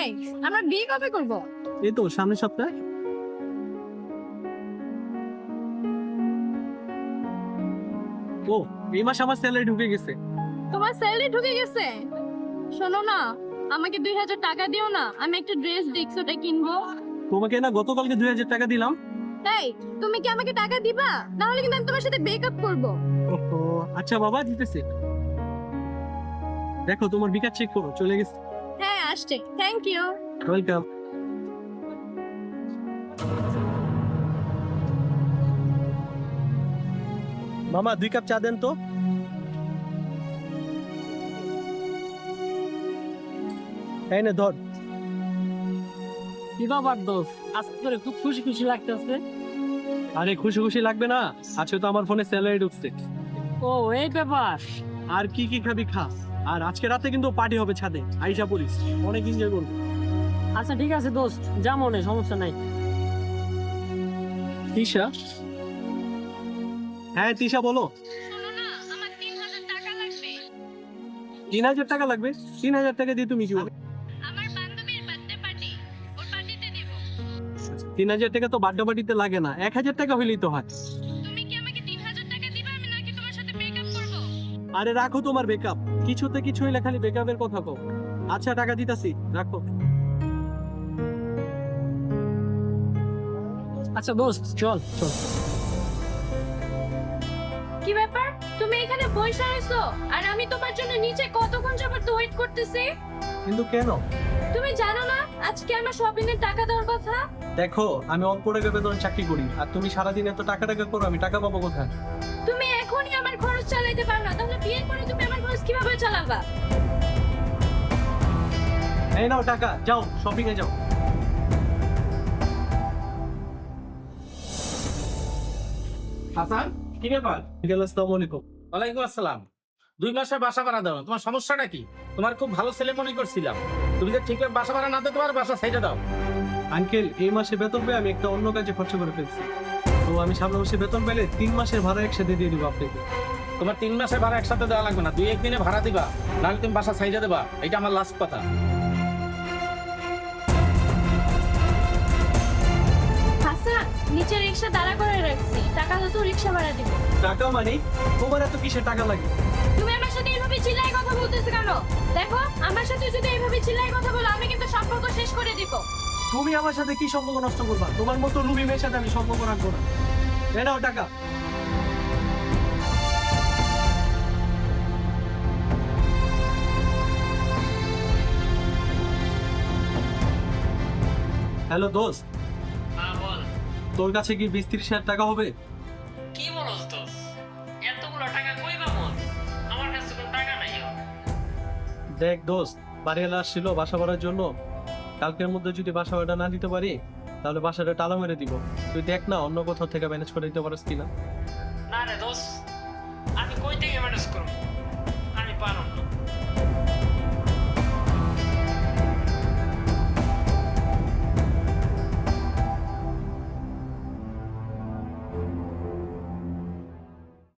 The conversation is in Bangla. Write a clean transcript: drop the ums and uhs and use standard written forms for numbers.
এই, আমরা বিয়ে কবে করব? এই তো সামনের সপ্তাহে। ও, এই মাসে আমার স্যালারি ঢুকে গেছে। তোমার স্যালারি ঢুকে গেছে? শোনো না, আমাকে 2000 টাকা দিও না, আমি একটা ড্রেস দেখছি ওটা কিনবো। তোমাকে না গতকালকে 2000 টাকা দিলাম। এই, তুমি কি আমাকে টাকা দিবা? না হলে কিন্তু আমি তোমার সাথে ব্রেকআপ করব। ওহো, আচ্ছা বাবা দিতেছি। দেখো তোমার বিকাশ চেক করো, চলে গেছে। হ্যাঁ আসছে, থ্যাংক ইউ। ওয়েলকাম। মামা 2 কাপ চা দেন তো। এই নে ধর। কি ব্যাপার দোষ, আজকে করে খুব খুশি খুশি লাগতেছে। আরে খুশি খুশি লাগবে না, আজকে তো আমার ফোনে স্যালারি ঢুকছে। ও এই ব্যাপার। আর কি কি খাবি খা। আর আজকে রাতে কিন্তু পার্টি হবে ছাদে, আইসা পড়িস, অনেক এনজয় করবো। আচ্ছা ঠিক আছে দোস্ত, যা মনে সমস্যা নাই। তিশা? হ্যাঁ তিশা বলো। শোনো না, আমার 3000 টাকা লাগবে। 3000 টাকা লাগবে? 3000 টাকা দিয়ে তুমি কি করবে? আমার বান্ধবীর বার্থডে পার্টি, ওর পার্টিতে দেব। 3000 টাকা তো বার্থডে পার্টিতে লাগে না, 1000 টাকা হইলেই তো হয়। তুমি কি আমাকে 3000 টাকা দিবা, আমি নাকি তোমার সাথে ব্রেকআপ করব? আরে রাখো তোমার বেকআপ, কিছুতে কিছু হইলে খালি বেকআপের কথা কও। আচ্ছা টাকা দিতাছি, রাখো। আচ্ছা দোস্ত চল চল। কি ব্যাপার, তুমি এখানে বসে আছো আর আমি তোমার জন্য নিচে কতক্ষণ যাবত ওয়েট করতেছি? কিন্তু কেন? তুমি জানো না আজকে আমার শপিং এর টাকা দেওয়ার কথা? দেখো আমি অল্প টাকা বেতনে চাকরি করি, আর তুমি সারাদিন এত টাকা টাকা করো, আমি টাকা পাবো কোথায়? তুমি এখনই আমার খরচ চালাইতে পারো না, তাহলে বিয়ের পরে তুমি আমার খরচ কিভাবে চালাবা? এই নাও টাকা, যাও শপিং এ যাও। হাসান, কি ব্যাপার? আসসালামু আলাইকুম। ওয়ালাইকুম আসসালাম। 2 মাসের বাসা ভাড়া দাও, তোমার সমস্যাটা কি? তোমার খুব ভালো ছেলে মনে করছিলাম, তুমি যে ঠিকভাবে বাসা ভাড়া না দিতে পারো, বাসা ছেড়ে দাও। আঙ্কেল এই মাসে বেতন পেয়ে আমি একটা অন্য কাজে খরচ করে ফেলছি, তো আমি সামনের মাসে বেতন পেলে 3 মাসের ভাড়া একসাথে দিয়ে দিব আপনাকে। তোমার 3 মাসের ভাড়া একসাথে দেওয়া লাগবে না, 2-1 দিনে ভাড়া দিবা, নাহলে তুমি বাসা ছেড়ে দেবা, এটা আমার লাস্ট কথা। হাসান, নিচে রিকশা দাঁড়া করে রাখছি, টাকা তো রিকশা ভাড়া দিব। টাকা মানে? তোমার এত কিসের টাকা লাগে? তুমি আমার সাথে এইভাবে চিল্লাই কথা বলতেছো কেন? দেখো, আমার সাথে যদি এইভাবে চিল্লাই কথা বলো আমি কিন্তু সম্পর্ক শেষ করে দিব। তুমি আমার সাথে কি সম্পর্ক নষ্ট করবা? তোমার মতো লুবি মেয়ের সাথে আমি সম্পর্ক রাখবো না। এই নাও টাকা। হ্যালো দোস্ত, হ্যাঁ বল। তোর কাছে কি 20-30 হাজার টাকা হবে? কি বলছ দোস্ত, এতগুলো টাকা কই পাবো? আমার কাছে কোনো টাকা নাই। দেখ দোস্ত, বাড়িওয়ালা আসছিল বাসা ভাড়ার জন্য, কালকের মধ্যে যদি বাসা ভাড়া না দিতে পারি তাহলে বাসাটা তালা মেরে দিব। তুই দেখ না অন্য কোথাও থেকে ম্যানেজ করে দিতে পারিস কিনা। না রে দোস্ত, আমি কই থেকে ম্যানেজ করবো?